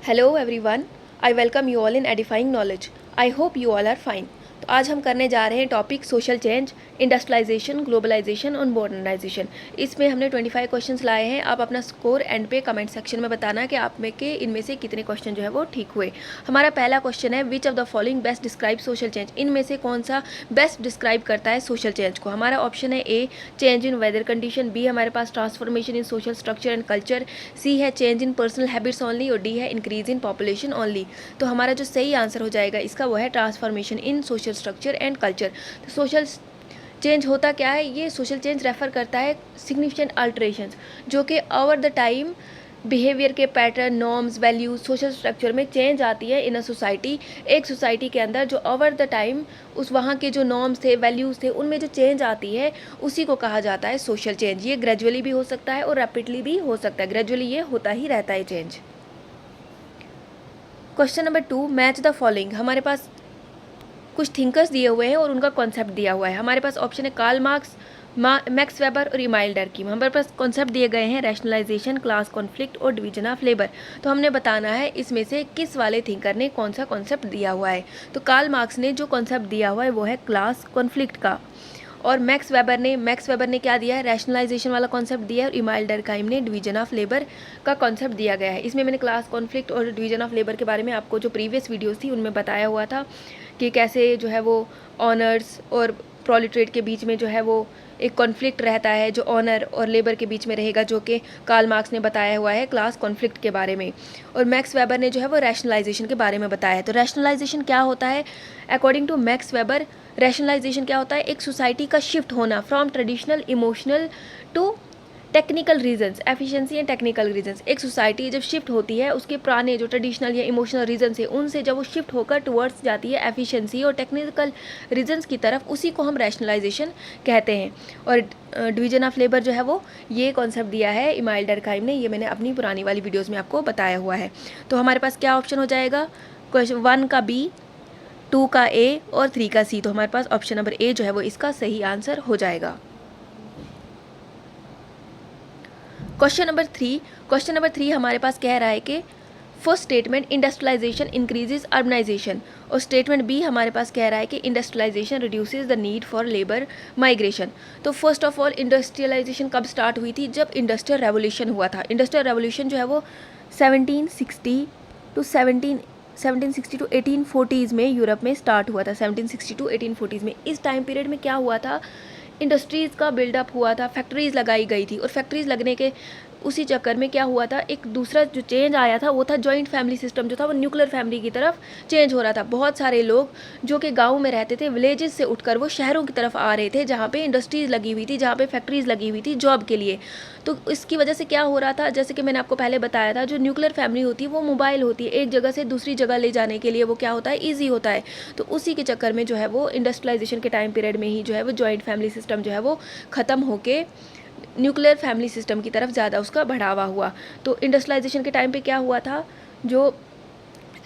Hello everyone, I welcome you all in Edifying Knowledge. I hope you all are fine. तो आज हम करने जा रहे हैं topic social change, industrialization, globalization और मॉडर्नाइजेशन। इसमें हमने 25 क्वेश्चंस लाए हैं। आप अपना स्कोर एंड पे कमेंट सेक्शन में बताना कि आप में के इनमें से कितने क्वेश्चन जो है वो ठीक हुए। हमारा पहला क्वेश्चन है, which of the following best describe social change. इनमें से कौन सा बेस्ट डिस्क्राइब करता है सोशल चेंज को। हमारा ऑप्शन है A, change in weather condition, B हमारे पास transformation in social structure and culture, C है change in personal habits only और डी है इंक्रीज इन पॉपुलेशन ओनली। तो हमारा जो सही आंसर हो जाएगा इसका वो है transformation in social structure and culture. तो सोशल चेंज होता क्या है, ये सोशल चेंज रेफर करता है सिग्निफिकेंट अल्टरेशंस जो कि ओवर द टाइम बिहेवियर के pattern, norms, values, social structure में चेंज आती है इन अ सोसाइटी। एक सोसाइटी के अंदर जो ओवर द टाइम उस वहाँ के जो नॉर्म्स थे, वैल्यूज़ थे, उनमें जो चेंज आती है उसी को कहा जाता है सोशल चेंज। ये ग्रेजुअली भी हो सकता है और रैपिडली भी हो सकता है। ग्रेजुअली ये होता ही रहता है change. Question number 2, match the following. हमारे पास कुछ थिंकर्स दिए हुए हैं और उनका कॉन्सेप्ट दिया हुआ है। हमारे पास ऑप्शन है कार्ल मार्क्स, मैक्स वेबर और इमाइल डर्कीम। हमारे पास कॉन्सेप्ट दिए गए हैं रैशनलाइजेशन, क्लास कॉन्फ्लिक्ट और डिवीजन ऑफ लेबर। तो हमने बताना है इसमें से किस वाले थिंकर ने कौन सा कॉन्सेप्ट दिया हुआ है। तो कार्ल मार्क्स ने जो कॉन्सेप्ट दिया हुआ है वो है क्लास कॉन्फ्लिक्ट का, और मैक्स वेबर ने क्या दिया है, रैशनलाइजेशन वाला कॉन्सेप्ट दिया है, और इमाइल डर्काइम ने डिवीजन ऑफ लेबर का कॉन्सेप्ट दिया गया है। इसमें मैंने क्लास कॉन्फ्लिक्ट और डिवीजन ऑफ लेबर के बारे में आपको जो प्रीवियस वीडियोस थी उनमें बताया हुआ था कि कैसे जो है वो ऑनर्स और प्रोलिटरेट के बीच में जो है वो एक कॉन्फ्लिक्ट रहता है जो ऑनर और लेबर के बीच में रहेगा, जो कि कार्ल मार्क्स ने बताया हुआ है क्लास कॉन्फ्लिक्ट के बारे में। और मैक्स वेबर ने जो है वो रैशनलाइजेशन के बारे में बताया है। तो रैशनलाइजेशन क्या होता है, according to Max Weber, rationalization क्या होता है, एक सोसाइटी का शिफ्ट होना from traditional emotional to technical reasons, efficiency and technical reasons. एक सोसाइटी जब शिफ्ट होती है उसके पुराने जो ट्रेडिशनल या इमोशनल रीजंस है उनसे जब वो शिफ्ट होकर टुवर्ड्स जाती है एफिशिएंसी और टेक्निकल रीजंस की तरफ, उसी को हम रैशनलाइजेशन कहते हैं। और डिवीजन ऑफ लेबर जो है वो ये कॉन्सेप्ट दिया है इमाइल डर्काइम ने, ये मैंने अपनी पुरानी वाली वीडियोज़ में आपको बताया हुआ है। तो हमारे पास क्या ऑप्शन हो जाएगा, क्वेश्चन 1 का बी, 2 का ए और 3 का सी। तो हमारे पास ऑप्शन नंबर ए जो है वो इसका सही आंसर हो जाएगा। क्वेश्चन नंबर 3 हमारे पास कह रहा है कि first statement industrialization increases urbanization, और स्टेटमेंट बी हमारे पास कह रहा है कि industrialization reduces the need for labour migration. तो फर्स्ट ऑफ ऑल इंडस्ट्रियलाइजेशन कब स्टार्ट हुई थी, जब इंडस्ट्रियल रेवोल्यूशन हुआ था। इंडस्ट्रियल रेवोल्यूशन जो है वो 1760 टू 1840s में यूरोप में स्टार्ट हुआ था। 1760 टू 1840s में इस टाइम पीरियड में क्या हुआ था, इंडस्ट्रीज़ का बिल्डअप हुआ था, फैक्ट्रीज़ लगाई गई थी, और फैक्ट्रीज़ लगने के उसी चक्कर में क्या हुआ था, एक दूसरा जो चेंज आया था वो था जॉइंट फैमिली सिस्टम जो था वो न्यूक्लियर फैमिली की तरफ चेंज हो रहा था। बहुत सारे लोग जो कि गाँव में रहते थे, विलेजेस से उठकर वो शहरों की तरफ आ रहे थे जहाँ पे इंडस्ट्रीज़ लगी हुई थी, जहाँ पे फैक्ट्रीज़ लगी हुई थी जॉब के लिए। तो इसकी वजह से क्या हो रहा था, जैसे कि मैंने आपको पहले बताया था, जो न्यूक्लियर फैमिली होती है वो मोबाइल होती है, एक जगह से दूसरी जगह ले जाने के लिए वो क्या होता है, ईजी होता है। तो उसी के चक्कर में जो है वो इंडस्ट्रियलाइजेशन के टाइम पीरियड में ही जो है वो जॉइंट फैमिली सिस्टम जो है वो ख़त्म होके न्यूक्लियर फैमिली सिस्टम की तरफ ज़्यादा उसका बढ़ावा हुआ। तो इंडस्ट्रियलाइजेशन के टाइम पे क्या हुआ था, जो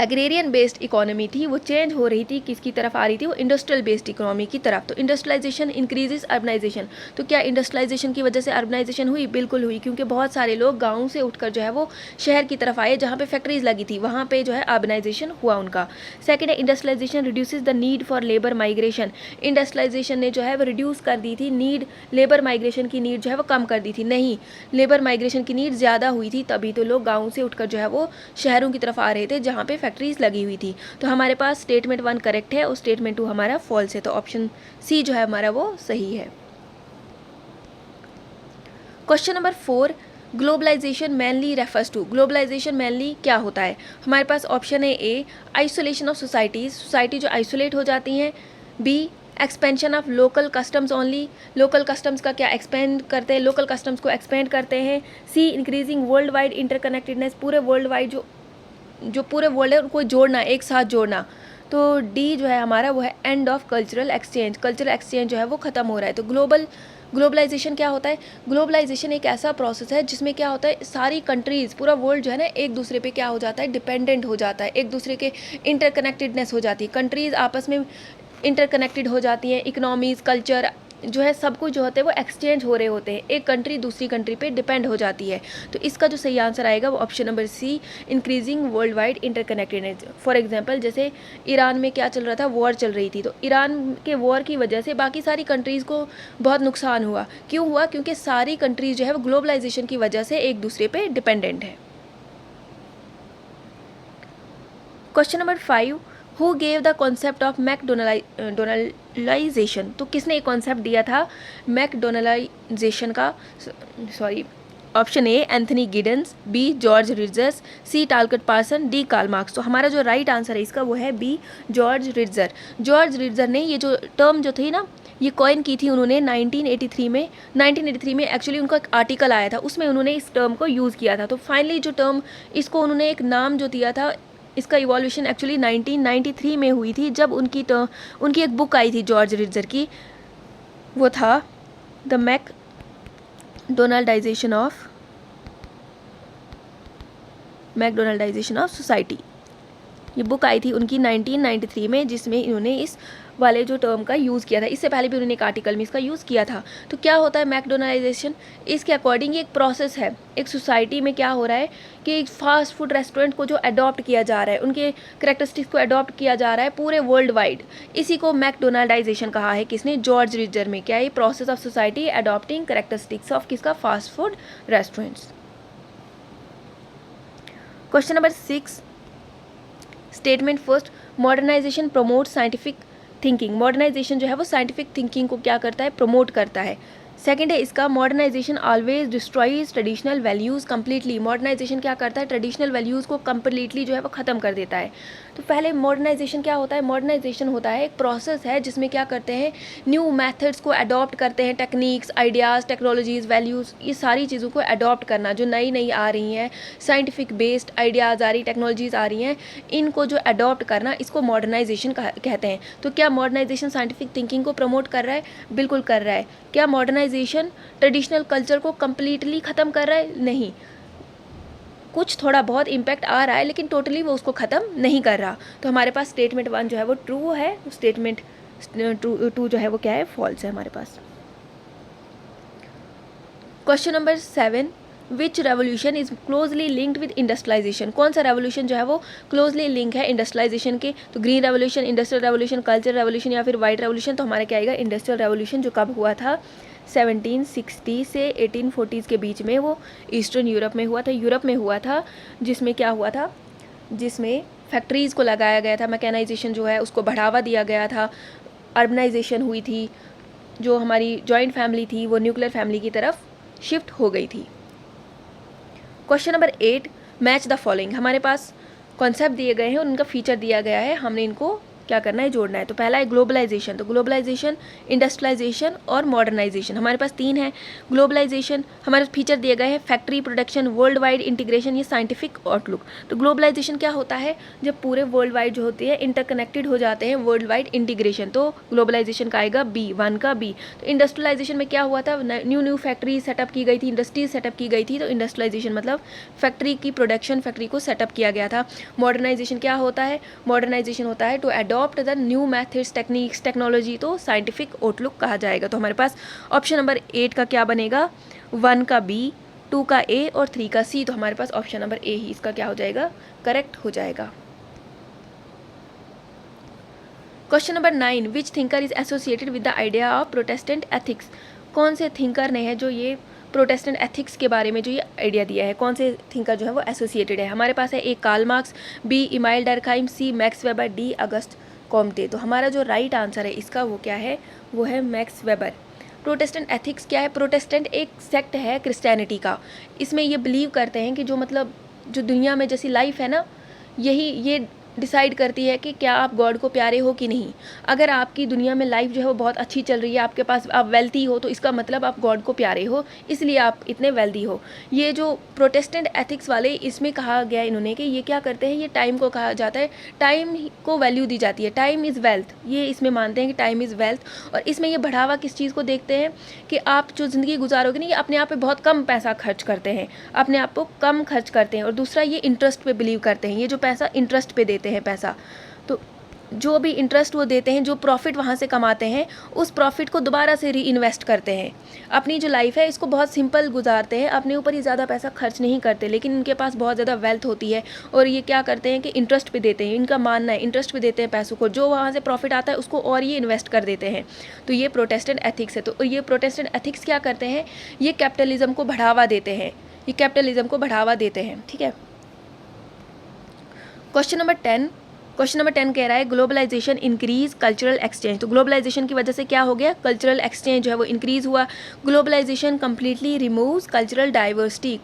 एग्रेरियन बेस्ड इकोनॉमी थी वो चेंज हो रही थी, किसकी तरफ आ रही थी, वो इंडस्ट्रियल बेस्ड इकोनॉमी की तरफ। तो इंडस्ट्रियलाइजेशन इंक्रीजेस अर्बनाइजेशन। तो क्या इंडस्ट्रियलाइजेशन की वजह से अर्बनाइजेशन हुई, बिल्कुल हुई, क्योंकि बहुत सारे लोग गाँव से उठकर जो है वो शहर की तरफ आए जहाँ पे फैक्ट्रीज लगी थी, वहाँ पे जो है अर्बनाइजेशन हुआ उनका। सेकेंड है industrialization reduces the need for labour migration. Industrialization ने जो है वो रिड्यूस कर दी थी नीड, लेबर माइग्रेशन की नीड जो है वो कम कर दी थी। नहीं, लेबर माइग्रेशन की नीड ज़्यादा हुई थी, तभी तो लोग गाँव से उठकर जो है वो शहरों की तरफ आ रहे थे जहाँ पे फैक्ट्रीज लगी हुई थी। तो हमारे पास स्टेटमेंट 1 करेक्ट है और स्टेटमेंट 2 हमारा फॉल्स है। तो ऑप्शन सी जो है हमारा वो सही है। Question number 4, globalization mainly refers to. Globalization mainly क्या होता है, हमारे पास ऑप्शन है A, isolation of societies, society जो आइसोलेट हो जाती हैं। B, expansion of local customs only, local customs का क्या एक्सपेंड करते हैं, लोकल कस्टम्स को एक्सपेंड करते हैं। सी, इंक्रीजिंग वर्ल्ड वाइड इंटरकनेक्टेडनेस, पूरे वर्ल्ड वाइड जो पूरे वर्ल्ड है उनको जोड़ना, एक साथ जोड़ना। तो डी जो है हमारा वो है end of cultural exchange, cultural exchange जो है वो ख़त्म हो रहा है। तो ग्लोबलाइजेशन क्या होता है, ग्लोबलाइजेशन एक ऐसा प्रोसेस है जिसमें क्या होता है, सारी कंट्रीज़, पूरा वर्ल्ड जो है ना एक दूसरे पे क्या हो जाता है, डिपेंडेंट हो जाता है, एक दूसरे के इंटरकनेक्टेडनेस हो जाती है, कंट्रीज़ आपस में इंटरकनेक्टेड हो जाती हैं, इकनॉमीज़, कल्चर जो है सब कुछ जो होते हैं वो एक्सचेंज हो रहे होते हैं, एक कंट्री दूसरी कंट्री पे डिपेंड हो जाती है। तो इसका जो सही आंसर आएगा वो option number C, increasing worldwide interconnectedness. For example जैसे ईरान में क्या चल रहा था, वॉर चल रही थी, तो ईरान के वॉर की वजह से बाकी सारी कंट्रीज़ को बहुत नुकसान हुआ। क्यों हुआ? क्योंकि सारी कंट्रीज़ जो है वो ग्लोबलाइजेशन की वजह से एक दूसरे पे डिपेंडेंट है। Question number 5, who gave the concept of McDonaldization. तो किसने एक कॉन्सेप्ट दिया था मैकडोनलाइजेशन का? Sorry, option A Anthony Giddens, B George Ritzers, C Talcott Parson, D Karl Marx. तो हमारा जो राइट आंसर है इसका वो है B George Ritzer. George Ritzer ने ये जो टर्म जो थी ना ये कॉइन की थी उन्होंने 1983 में एक्चुअली उनका एक आर्टिकल आया था, उसमें उन्होंने इस टर्म को यूज़ किया था। तो फाइनली जो टर्म इसको उन्होंने एक नाम जो दिया था, इसका इवोल्यूशन एक्चुअली 1993 में हुई थी, जब उनकी एक बुक आई थी जॉर्ज रिट्जर की, वो था द मैकडोनल्डाइजेशन ऑफ सोसाइटी। ये बुक आई थी उनकी 1993 में, जिसमें इन्होंने इस वाले जो टर्म का यूज़ किया था। इससे पहले भी उन्होंने एक आर्टिकल में इसका यूज़ किया था। तो क्या होता है मैकडोनलाइजेशन? इसके अकॉर्डिंग एक प्रोसेस है, एक सोसाइटी में क्या हो रहा है कि फास्ट फूड रेस्टोरेंट को जो अडॉप्ट किया जा रहा है, उनके करेक्टरिस्टिक्स को अडॉप्ट किया जा रहा है पूरे वर्ल्ड वाइड, इसी को मैकडोनल्डाइजेशन कहा है। किसने? जॉर्ज रिट्जर में। क्या ये process of society adopting characteristics of किसका? Fast food restaurants. Question number 6, statement first, modernisation promote scientific thinking. Modernisation जो है वो साइंटिफिक थिंकिंग को क्या करता है? प्रमोट करता है। सेकंड है इसका, modernization always destroys traditional values completely. Modernization क्या करता है? ट्रेडिशनल वैल्यूज़ को कम्प्लीटली जो है वो ख़त्म कर देता है। तो पहले मॉडर्नाइजेशन क्या होता है? मॉडर्नाइजेशन होता है एक प्रोसेस है जिसमें क्या करते हैं, न्यू मेथड्स को अडॉप्ट करते हैं, टेक्निक्स, आइडियाज़, टेक्नोलॉजीज़, वैल्यूज़, ये सारी चीज़ों को अडॉप्ट करना, जो नई नई आ रही हैं, साइंटिफिक बेस्ड आइडियाज़ आ रही, टेक्नोलॉजीज़ आ रही हैं, इनको जो अडॉप्ट करना, इसको मॉडर्नाइजेशन कहते हैं। तो क्या मॉडर्नाइजेशन साइंटिफिक थिंकिंग को प्रमोट कर रहा है? बिल्कुल कर रहा है। क्या मॉडर्नाइजेशन ट्रेडिशनल कल्चर को कम्प्लीटली ख़त्म कर रहा है? नहीं, कुछ थोड़ा बहुत इम्पैक्ट आ रहा है, लेकिन टोटली वो उसको ख़त्म नहीं कर रहा। तो हमारे पास स्टेटमेंट 1 जो है वो ट्रू है, स्टेटमेंट 2 जो है वो क्या है? फॉल्स है हमारे पास। Question number 7, which revolution is closely linked with industrialisation. कौन सा रेवोल्यूशन जो है वो क्लोजली लिंक है इंडस्ट्रियलाइजेशन के? तो green revolution, industrial revolution, culture revolution या फिर वाइट रेवोल्यूशन। तो हमारा क्या आएगा? इंडस्ट्रियल रेवोल्यूशन, जो कब हुआ था? 1760 से 1840 के बीच में, वो ईस्टर्न यूरोप में हुआ था, यूरोप में हुआ था। जिसमें क्या हुआ था? जिसमें फैक्ट्रीज़ को लगाया गया था, मैकेनाइजेशन जो है उसको बढ़ावा दिया गया था, अर्बनाइजेशन हुई थी, जो हमारी जॉइंट फैमिली थी वो न्यूक्लियर फैमिली की तरफ शिफ्ट हो गई थी। Question number 8, match the following. हमारे पास कॉन्सेप्ट दिए गए हैं और उनका फीचर दिया गया है, हमने इनको क्या करना है? जोड़ना है। तो पहला है ग्लोबलाइजेशन। तो ग्लोबलाइजेशन, इंडस्ट्रियलाइजेशन और मॉडर्नाइजेशन, हमारे पास 3 है। ग्लोबलाइजेशन हमारे फीचर दिए गए हैं, factory, production, world wide integration, ये साइंटिफिक आउटलुक। तो ग्लोबलाइजेशन क्या होता है? जब पूरे वर्ल्ड वाइड जो होती है इंटरकनेक्टेड हो जाते हैं, वर्ल्ड वाइड इंटीग्रेशन। तो ग्लोबलाइजेशन का आएगा बी, 1 का बी। तो इंडस्ट्रियलाइजेशन में क्या हुआ था? न्यू फैक्ट्री सेटअप की गई थी, इंडस्ट्रीज सेटअप की गई थी। तो इंडस्ट्रियलाइजेशन मतलब फैक्ट्री की प्रोडक्शन, फैक्ट्री को सेटअप किया गया था। मॉडर्नाइजेशन क्या होता है? मॉडर्नाइजेशन होता है to adopt the new methods, techniques, technology. तो साइंटिफिक आउटलुक कहा जाएगा। तो हमारे पास ऑप्शन नंबर 8 का क्या बनेगा? 1 का बी, 2 का ए और 3 का सी। तो हमारे पास ऑप्शन नंबर ए ही इसका क्या हो जाएगा? करेक्ट हो जाएगा। Question number 9, which thinker is associated with the idea of Protestant ethics. कौन से थिंकर ने है जो ये प्रोटेस्टेंट एथिक्स के बारे में जो ये आइडिया दिया है? कौन से थिंकर जो है वो एसोसिएटेड है? हमारे पास है A Karl Marx, B Emile Durkheim, C Max Weber, D Auguste Comte. तो हमारा जो राइट आंसर है इसका वो क्या है? वो है मैक्स वेबर। प्रोटेस्टेंट एथिक्स क्या है? प्रोटेस्टेंट एक सेक्ट है क्रिश्चियनिटी का। इसमें ये बिलीव करते हैं कि जो मतलब जो दुनिया में जैसी लाइफ है ना, यही ये डिसाइड करती है कि क्या आप गॉड को प्यारे हो कि नहीं। अगर आपकी दुनिया में लाइफ जो है वो बहुत अच्छी चल रही है, आपके पास आप वेल्थी हो, तो इसका मतलब आप गॉड को प्यारे हो, इसलिए आप इतने वेल्थी हो। ये जो प्रोटेस्टेंट एथिक्स वाले, इसमें कहा गया इन्होंने कि ये क्या करते हैं, ये टाइम को कहा जाता है, टाइम को वैल्यू दी जाती है, टाइम इज़ वेल्थ। ये इसमें मानते हैं कि टाइम इज़ वेल्थ। और इसमें ये बढ़ावा किस चीज़ को देखते हैं कि आप जो ज़िंदगी गुजारोगे ना, ये अपने आप पे बहुत कम पैसा खर्च करते हैं, अपने आप को कम खर्च करते हैं। और दूसरा, ये इंटरेस्ट पे बिलीव करते हैं, ये जो पैसा इंटरेस्ट पे देते हैं पैसा। तो जो भी इंटरेस्ट वो देते हैं, जो प्रॉफिट वहाँ से कमाते हैं, उस प्रॉफिट को दोबारा से री इन्वेस्ट करते हैं। अपनी जो लाइफ है इसको बहुत सिंपल गुजारते हैं, अपने ऊपर ही ज़्यादा पैसा खर्च नहीं करते, लेकिन इनके पास बहुत ज़्यादा वेल्थ होती है और ये क्या करते हैं कि इंटरेस्ट पे देते हैं। इनका मानना है इंटरेस्ट पे देते हैं पैसों को, जो वहाँ से प्रॉफिट आता है उसको और ये इन्वेस्ट कर देते हैं। तो ये प्रोटेस्टेंट एथिक्स है। तो ये प्रोटेस्टेंट एथिक्स क्या करते हैं, ये कैपिटलिज्म को बढ़ावा देते हैं, ये कैपिटलिज्म को बढ़ावा देते हैं। ठीक है। क्वेश्चन नंबर 10 कह रहा है ग्लोबलाइजेशन इंक्रीज कल्चरल एक्सचेंज। तो ग्लोबलाइजेशन की वजह से क्या हो गया, कल्चरल एक्सचेंज जो है वो इंक्रीज हुआ। Globalization completely removes cultural diversity.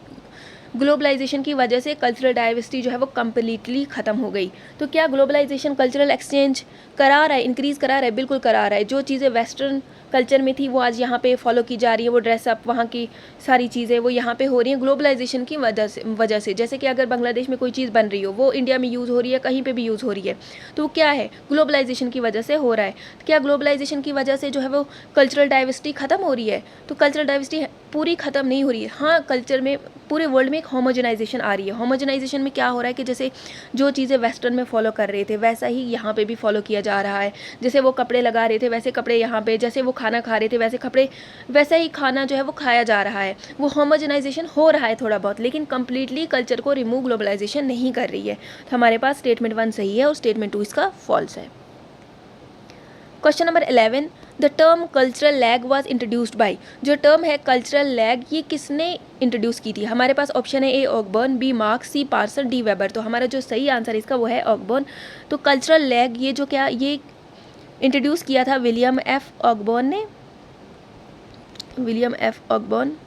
Globalization की वजह से कल्चरल डाइवर्सिटी जो है वो कम्प्लीटली ख़त्म हो गई। तो क्या ग्लोबलाइजेशन कल्चरल एक्सचेंज करा रहा है, इंक्रीज़ करा रहा है? बिल्कुल करा रहा है। जो चीज़ें वेस्टर्न कल्चर में थी वो आज यहाँ पे फॉलो की जा रही है, वो ड्रेसअप, वहाँ की सारी चीज़ें वो यहाँ पे हो रही हैं ग्लोबलाइजेशन की वजह से। जैसे कि अगर बांग्लादेश में कोई चीज़ बन रही हो, वो इंडिया में यूज़ हो रही है, कहीं पे भी यूज़ हो रही है, तो वो क्या है, ग्लोबलाइजेशन की वजह से हो रहा है। क्या ग्लोबलाइजेशन की वजह से जो है वो कल्चरल डाइवर्सिटी ख़त्म हो रही है? तो कल्चरल डाइवर्सिटी पूरी ख़त्म नहीं हो रही है। हाँ, कल्चर में पूरे वर्ल्ड में एक होमोजेनाइजेशन आ रही है। होमोजेनाइजेशन में क्या हो रहा है कि जैसे जो चीज़ें वेस्टर्न में फॉलो कर रहे थे वैसा ही यहाँ पे भी फॉलो किया जा रहा है। जैसे वो कपड़े लगा रहे थे वैसे कपड़े यहाँ पे, जैसे वो खाना खा रहे थे वैसे कपड़े, वैसा ही खाना जो है वो खाया जा रहा है। वो होमोजेनाइजेशन हो रहा है थोड़ा बहुत, लेकिन कंप्लीटली कल्चर को रिमूव ग्लोबलाइजेशन नहीं कर रही है। तो हमारे पास स्टेटमेंट 1 सही है और स्टेटमेंट 2 इसका फॉल्स है। Question number 11, the term cultural lag was introduced by. जो टर्म है कल्चरल लैग, ये किसने इंट्रोड्यूस की थी? हमारे पास ऑप्शन है ए ऑकबर्न, बी मार्क्स, सी पार्सन, डी वेबर। तो हमारा जो सही आंसर इसका वो है ऑकबर्न। तो कल्चरल लैग ये जो क्या ये इंट्रोड्यूस किया था विलियम एफ ऑकबर्न ने, विलियम एफ ऑकबर्न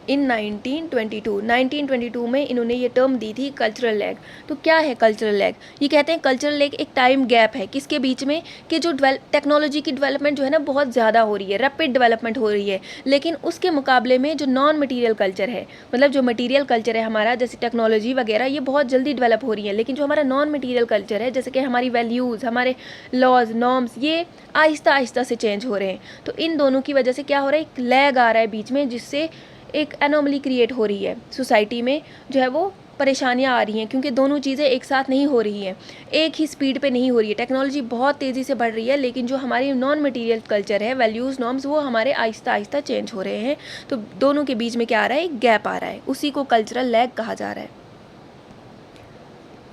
इन 1922 में इन्होंने ये टर्म दी थी कल्चरल लैग। तो क्या है कल्चरल लैग? ये कहते हैं कल्चरल लैग एक टाइम गैप है किसके बीच में, कि जो टेक्नोलॉजी की डेवलपमेंट जो है ना बहुत ज़्यादा हो रही है, रैपिड डेवलपमेंट हो रही है, लेकिन उसके मुकाबले में जो नॉन मटीरियल कल्चर है, मतलब जो मटीरियल कल्चर है हमारा, जैसे टेक्नोलॉजी वगैरह, ये बहुत जल्दी डेवलप हो रही है, लेकिन जो हमारा नॉन मटीरियल कल्चर है, जैसे कि हमारी वैल्यूज़, हमारे लॉज, नॉर्म्स, ये आहिस्ता आहिस्ता से चेंज हो रहे हैं। तो इन दोनों की वजह से क्या हो रहा है, एक लैग आ रहा है बीच में, जिससे एक एनोमली क्रिएट हो रही है सोसाइटी में, जो है वो परेशानियां आ रही हैं, क्योंकि दोनों चीज़ें एक साथ नहीं हो रही हैं, एक ही स्पीड पे नहीं हो रही है। टेक्नोलॉजी बहुत तेज़ी से बढ़ रही है, लेकिन जो हमारी नॉन मटीरियल कल्चर है, वैल्यूज़, नॉर्म्स, वो हमारे आहिस्ता आहिस्ता चेंज हो रहे हैं। तो दोनों के बीच में क्या आ रहा है, एक गैप आ रहा है, उसी को कल्चरल लैग कहा जा रहा है।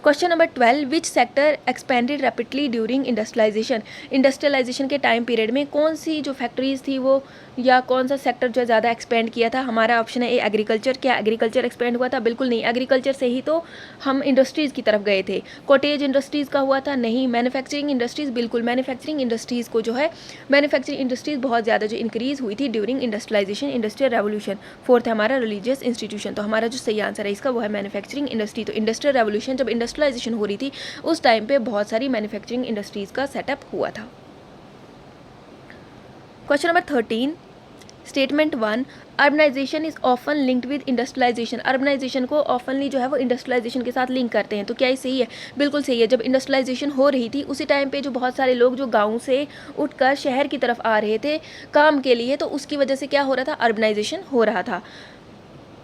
Question number 12, which sector expanded rapidly during industrialization. Industrialization के टाइम पीरियड में कौन सी जो फैक्ट्रीज थी वो, या कौन सा सेक्टर जो ज़्यादा एक्सपेंड किया था? हमारा ऑप्शन है ए एग्रीकल्चर। क्या एग्रीकल्चर एक्सपेंड हुआ था? बिल्कुल नहीं। एग्रीकल्चर से ही तो हम इंडस्ट्रीज़ की तरफ गए थे। कॉटेज इंडस्ट्रीज़ का हुआ था? नहीं। Manufacturing industries? बिल्कुल। मैन्युफैक्चरिंग इंडस्ट्रीज़ को जो है, मैन्युफैक्चरिंग इंडस्ट्रीज़ बहुत ज़्यादा जो इंक्रीज़ हुई थी during industrialization, industrial revolution. Fourth है हमारा रिलीजियस इंस्टीट्यूशन। तो हमारा जो सही आंसर है इसका वो है मैन्युफैक्चरिंग इंडस्ट्री। तो इंडस्ट्रियल रेवोल्यूशन, जब इंडस्ट्रियलाइजेशन हो रही थी उस टाइम पे बहुत सारी मैन्युफैक्चरिंग इंडस्ट्रीज़ का सेटअप हुआ था। Question number 13, statement 1, urbanization is often linked with industrialization. Urbanization को ऑफनली जो है वो इंडस्ट्रियलाइजेशन के साथ लिंक करते हैं। तो क्या ये सही है? बिल्कुल सही है। जब इंडस्ट्रियलाइजेशन हो रही थी उसी टाइम पे जो बहुत सारे लोग जो गांव से उठकर शहर की तरफ आ रहे थे काम के लिए, तो उसकी वजह से क्या हो रहा था, अर्बनाइजेशन हो रहा था।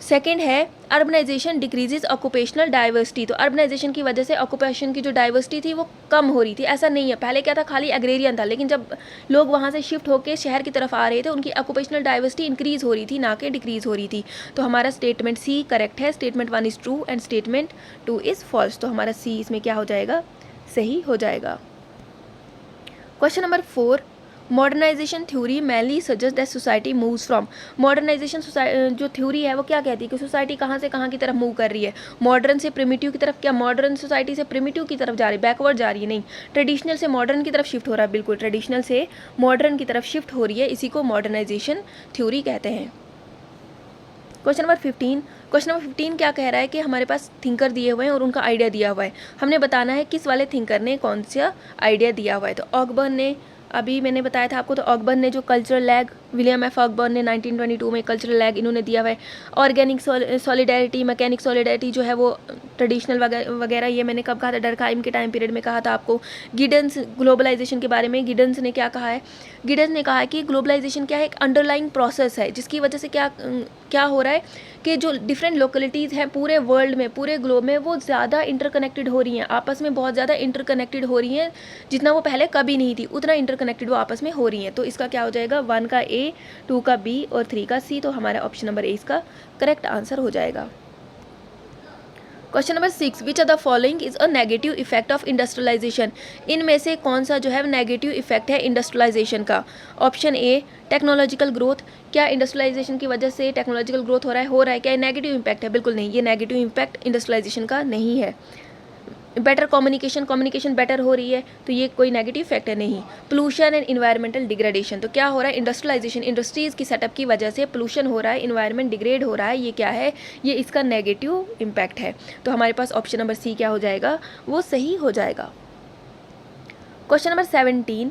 सेकेंड है अर्बनाइजेशन डिक्रीजेज ऑक्यूपेशनल डाइवर्सिटी। तो अर्बनाइजेशन की वजह से ऑक्यूपेशन की जो डाइवर्सिटी थी वो कम हो रही थी। ऐसा नहीं है, पहले क्या था, खाली एग्रेरियन था, लेकिन जब लोग वहाँ से शिफ्ट होकर शहर की तरफ आ रहे थे उनकी ऑक्यूपेशनल डाइवर्सिटी इंक्रीज हो रही थी, ना कि डिक्रीज हो रही थी। तो हमारा स्टेटमेंट सी करेक्ट है। Statement 1 is true and statement 2 is false. तो हमारा सी इसमें क्या हो जाएगा, सही हो जाएगा। Question number 4, modernization theory mainly suggest that society moves from. Modernization जो थ्योरी है वो क्या कहती है कि सोसाइटी कहाँ से कहाँ की तरफ मूव कर रही है, मॉडर्न से प्रिमिटिव की तरफ। क्या मॉडर्न सोसाइटी से प्रिमिटिव की तरफ जा रही है, बैकवर्ड जा रही है? नहीं। ट्रेडिशनल से मॉडर्न की तरफ शिफ्ट हो रहा है, बिल्कुल ट्रेडिशनल से मॉडर्न की तरफ शिफ्ट हो रही है, इसी को मॉडर्नाइजेशन थ्योरी कहते हैं। क्वेश्चन नंबर 15 क्या कह रहा है कि हमारे पास थिंकर दिए हुए हैं और उनका आइडिया दिया हुआ है, हमने बताना है किस वाले थिंकर ने कौन सा आइडिया दिया हुआ है। तो ऑकबर्न ने, अभी मैंने बताया था आपको, तो ऑकबर्न ने जो कल्चरल लैग विलियम एफ ऑकबर्न ने 1922 में कल्चरल एग इन्होंने दिया हुआ है। ऑर्गेनिक सॉलिडेरिटी, मैकेनिक सॉलिडेरिटी जो है वो ट्रेडिशनल वगैरह, ये मैंने कब कहा था, डरखाइम के टाइम पीरियड में कहा था आपको। गिडन्स ग्लोबलाइजेशन के बारे में गिडन्स ने क्या कहा है, गिडन्स ने कहा है कि ग्लोबलाइजेशन क्या है, एक अंडरलाइंग प्रोसेस है जिसकी वजह से क्या हो रहा है कि जो डिफरेंट लोकेलिटीज़ हैं पूरे वर्ल्ड में, पूरे ग्लोब में, वो ज़्यादा इंटरकनेक्टेड हो रही हैं, आपस में बहुत ज़्यादा इंटरकनेक्टेड हो रही हैं, जितना वो पहले कभी नहीं थी उतना इंटरकनेक्टेड वो आपस में हो रही हैं। तो इसका क्या हो जाएगा, 1 का ए, 2 का बी और 3 का सी। तो हमारा ऑप्शन नंबर ए इसका करेक्ट आंसर हो जाएगा। Question number 6, which are the following is a negative effect of industrialisation. इनमें से कौन सा जो है नेगेटिव इफेक्ट है इंडस्ट्रियलाइजेशन का। ऑप्शन ए टेक्नोलॉजिकल ग्रोथ, क्या इंडस्ट्रियलाइजेशन की वजह से टेक्नोलॉजिकल ग्रोथ हो रहा है, क्या नेगेटिव इम्पैक्ट है, बिल्कुल नहीं, ये नेगेटिव इम्पैक्ट इंडस्ट्रियलाइजेशन का नहीं है। बेटर कम्युनिकेशन बेटर हो रही है, तो ये कोई नेगेटिव इफेक्ट है नहीं। पोल्यूशन एंड इन्वायरमेंटल डिग्रेडेशन, तो क्या हो रहा है, इंडस्ट्रियलाइजेशन, इंडस्ट्रीज़ की सेटअप की वजह से पोल्यूशन हो रहा है, इन्वायरमेंट डिग्रेड हो रहा है, ये क्या है, ये इसका नेगेटिव इम्पैक्ट है। तो हमारे पास ऑप्शन नंबर सी क्या हो जाएगा, वो सही हो जाएगा। Question number 17,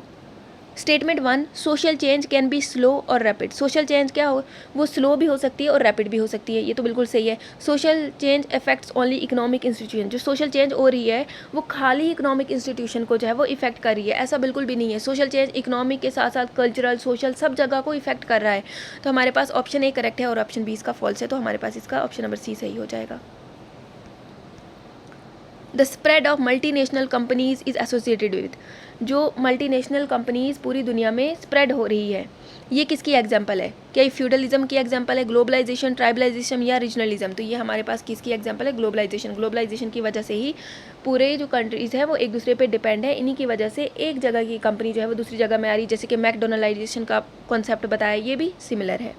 statement 1, social change can be slow और रैपिड। सोशल चेंज क्या हो, वो स्लो भी हो सकती है और रैपिड भी हो सकती है, ये तो बिल्कुल सही है। Social change affects only economic institution, जो सोशल चेंज हो रही है वो खाली इकोनॉमिक इंस्टीट्यूशन को जो है वो इफेक्ट कर रही है, ऐसा बिल्कुल भी नहीं है। सोशल चेंज इकोनॉमिक के साथ साथ कल्चरल, सोशल, सब जगह को इफेक्ट कर रहा है। तो हमारे पास ऑप्शन ए करेक्ट है और ऑप्शन बी इसका फॉल्स है, तो हमारे पास इसका ऑप्शन नंबर सी सही हो जाएगा। The spread of multinational companies is associated with, जो मल्टीनेशनल कंपनीज पूरी दुनिया में स्प्रेड हो रही है, ये किसकी एग्जांपल है, क्या ये फ्यूडलिज्म की एग्जांपल है, ग्लोबलाइजेशन, ट्राइबलाइजेशन या रीजनलिज्म। तो ये हमारे पास किसकी एग्जांपल है, ग्लोबलाइजेशन। ग्लोबलाइजेशन की वजह से ही पूरे जो कंट्रीज़ हैं वो एक दूसरे पे डिपेंड है, इन्हीं की वजह से एक जगह की कंपनी जो है वो दूसरी जगह में आ रही है, जैसे कि मैकडोनलाइजेशन का कॉन्सेप्ट बताया, ये भी सिमिलर है।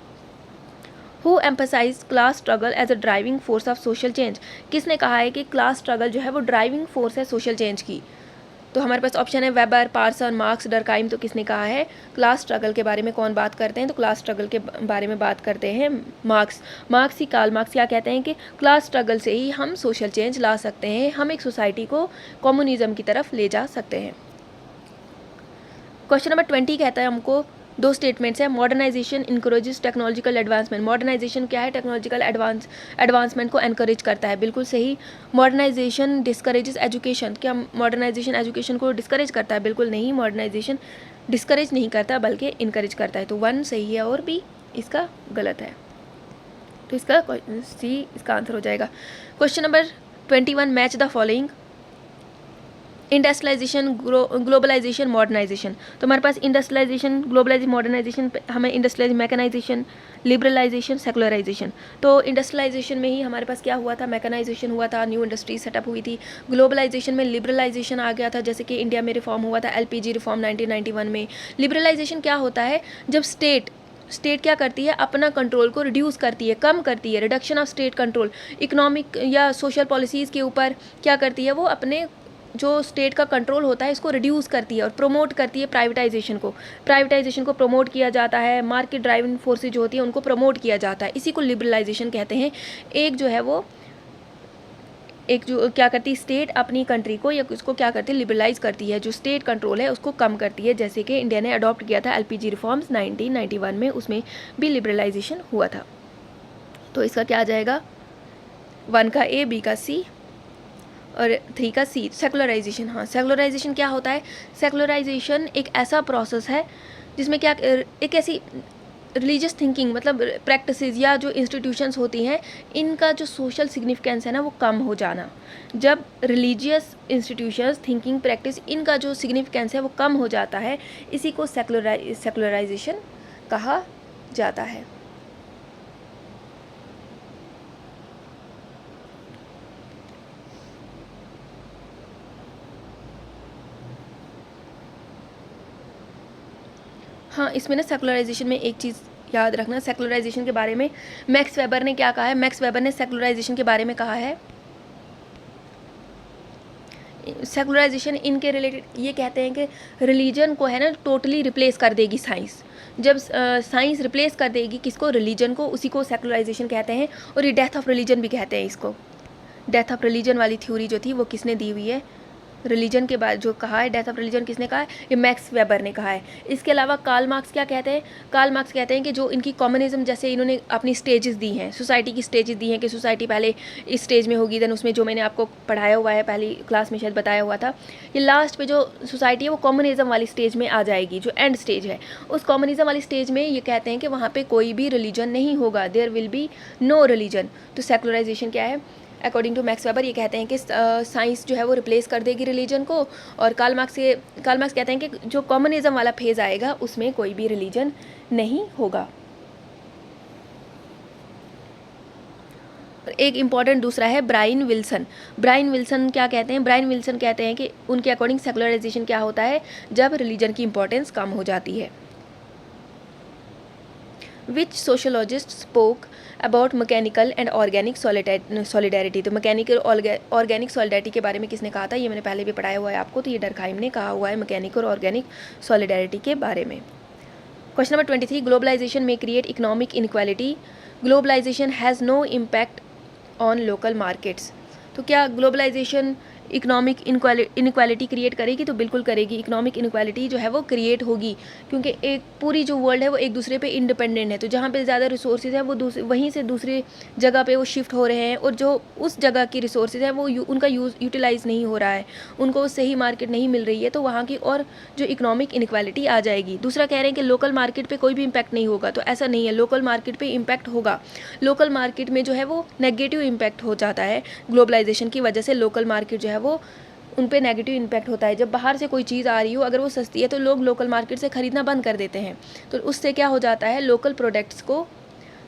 Who emphasise class struggle as a driving force of social change, किसने कहा है कि क्लास स्ट्रगल जो है वो ड्राइविंग फोर्स है सोशल चेंज की। तो हमारे पास ऑप्शन है वेबर, पार्सन, मार्क्स, डरकाइम। तो किसने कहा है, क्लास स्ट्रगल के बारे में कौन बात करते हैं, तो क्लास स्ट्रगल के बारे में बात करते हैं मार्क्स। मार्क्स ही, कार्ल मार्क्स क्या कहते हैं कि क्लास स्ट्रगल से ही हम सोशल चेंज ला सकते हैं, हम एक सोसाइटी को कम्युनिज्म की तरफ ले जा सकते हैं। क्वेश्चन नंबर 20 कहता है हमको, दो स्टेटमेंट्स हैं, modernisation encourages technological advancement. Modernisation क्या है, टेक्नोलॉजिकल एडवांसमेंट को एनकरेज करता है, बिल्कुल सही। मॉडर्नाइजेशन डिस्करेजेस एजुकेशन, क्या मॉडर्नाइजेशन एजुकेशन को डिस्करेज करता है, बिल्कुल नहीं, मॉडर्नाइजेशन डिस्करेज नहीं करता बल्कि इनकरेज करता है। तो 1 सही है और बी इसका गलत है, तो इसका सी इसका आंसर हो जाएगा। Question number 21, match the following, industrialisation, globalisation, modernisation. तो हमारे पास इंडस्ट्रियलाइजेशन, ग्लोबलाइजेशन, मॉडर्नाइजेशन, हमें इंडस्ट्रियलाइज, मैकेनाइजेशन, लिबरलाइजेशन, सेकुलराइजेशन। तो इंडस्ट्रियलाइजेशन में ही हमारे पास क्या हुआ था, मैकेनाइजेशन हुआ था, न्यू इंडस्ट्रीज सेटअप हुई थी। ग्लोबलाइजेशन में लिबरलाइजेशन आ गया था, जैसे कि इंडिया में रिफॉर्म हुआ था, एलपीजी रिफॉर्म 1991 में। लिबरलाइजेशन क्या होता है, जब स्टेट क्या करती है, अपना कंट्रोल को रिड्यूस करती है, कम करती है, reduction of state control. Economic या सोशल पॉलिसीज़ के ऊपर क्या करती है, वो अपने जो स्टेट का कंट्रोल होता है इसको रिड्यूस करती है और प्रमोट करती है प्राइवेटाइजेशन को प्रमोट किया जाता है। मार्केट ड्राइविंग फोर्सेज जो होती है उनको प्रमोट किया जाता है, इसी को लिबरलाइजेशन कहते हैं। एक जो है वो क्या करती है, स्टेट अपनी कंट्री को या उसको क्या करती है, लिबरलाइज करती है, जो स्टेट कंट्रोल है उसको कम करती है, जैसे कि इंडिया ने अडॉप्ट किया था एलपीजी रिफॉर्म्स 1991 में, उसमें भी लिबरलाइजेशन हुआ था। तो इसका क्या आ जाएगा, 1 का ए, बी का सी और 3 का सी। सेकुलराइजेशन, हाँ, सेकुलराइजेशन क्या होता है, सेकुलराइजेशन एक ऐसा प्रोसेस है जिसमें क्या, एक ऐसी रिलीजियस थिंकिंग, मतलब प्रैक्टिसेस या जो इंस्टीट्यूशंस होती हैं, इनका जो सोशल सिग्निफिकेंस है ना वो कम हो जाना। जब रिलीजियस इंस्टीट्यूशंस, थिंकिंग, प्रैक्टिस, इनका जो सिग्निफिकेंस है वो कम हो जाता है, इसी को सेकुलराइजेशन कहा जाता है। हाँ, इसमें ना सेकुलराइजेशन में एक चीज़ याद रखना, सेकुलराइजेशन के बारे में मैक्स वेबर ने क्या कहा है, मैक्स वेबर ने सेकुलराइजेशन के बारे में कहा है, सेकुलराइजेशन इनके रिलेटेड ये कहते हैं कि रिलीजन को है ना टोटली रिप्लेस कर देगी साइंस। जब साइंस रिप्लेस कर देगी किसको, रिलीजन को, उसी को सेकुलराइजेशन कहते हैं। और ये डेथ ऑफ रिलीजन भी कहते हैं इसको। डेथ ऑफ रिलीजन वाली थ्योरी जो थी वो किसने दी हुई है, रिलीजन के बाद जो कहा है, डेथ ऑफ रिलीजन किसने कहा है? ये मैक्स वेबर ने कहा है। इसके अलावा कार्ल मार्क्स क्या कहते हैं? कार्ल मार्क्स कहते हैं कि जो इनकी कम्युनिज्म, जैसे इन्होंने अपनी स्टेजेस दी हैं, सोसाइटी की स्टेजेस दी हैं कि सोसाइटी पहले इस स्टेज में होगी, देन उसमें जो मैंने आपको पढ़ाया हुआ है, पहली क्लास में शायद बताया हुआ था, ये लास्ट पे जो सोसाइटी है वो कम्युनिज्म वाली स्टेज में आ जाएगी, जो एंड स्टेज है। उस कम्युनिज्म वाली स्टेज में ये कहते हैं कि वहाँ पर कोई भी रिलीजन नहीं होगा, there will be no religion. तो सेकुलराइजेशन क्या है? अकॉर्डिंग टू मैक्स वेबर ये कहते हैं कि साइंस जो है वो रिप्लेस कर देगी रिलीजन को, और कार्ल मार्क्स कहते हैं कि जो कम्युनिज्म वाला फेज़ आएगा उसमें कोई भी रिलीजन नहीं होगा। एक इम्पॉर्टेंट दूसरा है ब्रायन विल्सन। ब्रायन विल्सन क्या कहते हैं? ब्रायन विल्सन कहते हैं कि उनके अकॉर्डिंग सेकुलराइजेशन क्या होता है? जब रिलीजन की इंपॉर्टेंस कम हो जाती है। Which sociologist spoke about mechanical and organic solidarity. तो मैकेनिकल ऑर्गेनिक सॉलिडेरिटी के बारे में किसने कहा था? ये मैंने पहले भी पढ़ाया हुआ है आपको, तो ये डरखाइम ने कहा हुआ है मैकेनिकल और ऑर्गेनिक सॉलिडेरिटी के बारे में। क्वेश्चन नंबर 23, ग्लोबलाइजेशन में create economic inequality, globalisation has no impact on local markets. तो क्या ग्लोबलाइजेशन इकोनॉमिक इनक्वालिटी क्रिएट करेगी? तो बिल्कुल करेगी। इकोनॉमिक इनक्वालिटी जो है वो क्रिएट होगी, क्योंकि एक पूरी जो वर्ल्ड है वो एक दूसरे पे इंडिपेंडेंट है। तो जहाँ पे ज़्यादा रिसोर्सेज हैं वो वहीं से दूसरी जगह पे वो शिफ्ट हो रहे हैं, और जो उस जगह की रिसोर्सेज हैं वो उनका यूटिलाइज़ नहीं हो रहा है, उनको सही मार्केट नहीं मिल रही है, तो वहाँ की और जो इकोनॉमिक इनक्वालिटी आ जाएगी। दूसरा कह रहे हैं कि लोकल मार्केट पर कोई भी इम्पैक्ट नहीं होगा, तो ऐसा नहीं है, लोकल मार्केट पर इम्पैक्ट होगा। लोकल मार्केट में जो है वो नेगेटिव इम्पैक्ट हो जाता है ग्लोबलाइजेशन की वजह से। लोकल मार्केट जो है वो उन पे नेगेटिव इम्पैक्ट होता है। जब बाहर से कोई चीज़ आ रही हो, अगर वो सस्ती है तो लोग लोकल मार्केट से ख़रीदना बंद कर देते हैं, तो उससे क्या हो जाता है? लोकल प्रोडक्ट्स को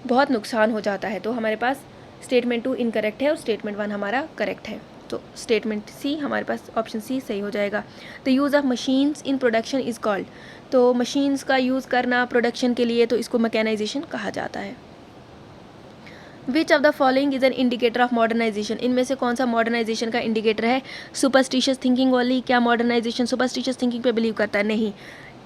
बहुत नुकसान हो जाता है। तो हमारे पास स्टेटमेंट 2 इनकरेक्ट है और स्टेटमेंट 1 हमारा करेक्ट है। तो स्टेटमेंट सी हमारे पास ऑप्शन सी सही हो जाएगा। The use of machines in production is called. तो मशीन्स का यूज़ करना प्रोडक्शन के लिए, तो इसको मैकेनाइजेशन कहा जाता है। Which of the following is an indicator of modernisation. इनमें से कौन सा मॉडर्नाइजेशन का इंडिकेटर है? Superstitious thinking only. क्या मॉडर्नाइजेशन सुपरस्टिशियस थिंकिंग पे बिलीव करता है? नहीं।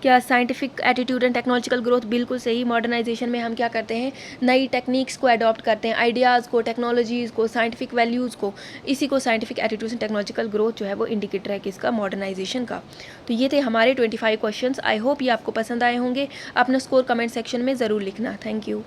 क्या scientific attitude and technological growth? बिल्कुल सही। मॉडर्नाइजेशन में हम क्या करते हैं? नई टेक्निक्स को अडॉप्ट करते हैं, आइडियाज़ को, टेक्नोलॉजीज़ को, साइंटिफिक वैल्यूज़ को, इसी को scientific attitude and technological growth जो है वो इंडिकेटर है किसका? मॉडर्नाइजेशन का। तो ये थे हमारे 25 क्वेश्चंस। आई होप ये आपको पसंद आए होंगे। अपना स्कोर कमेंट सेक्शन में ज़रूर लिखना। Thank you.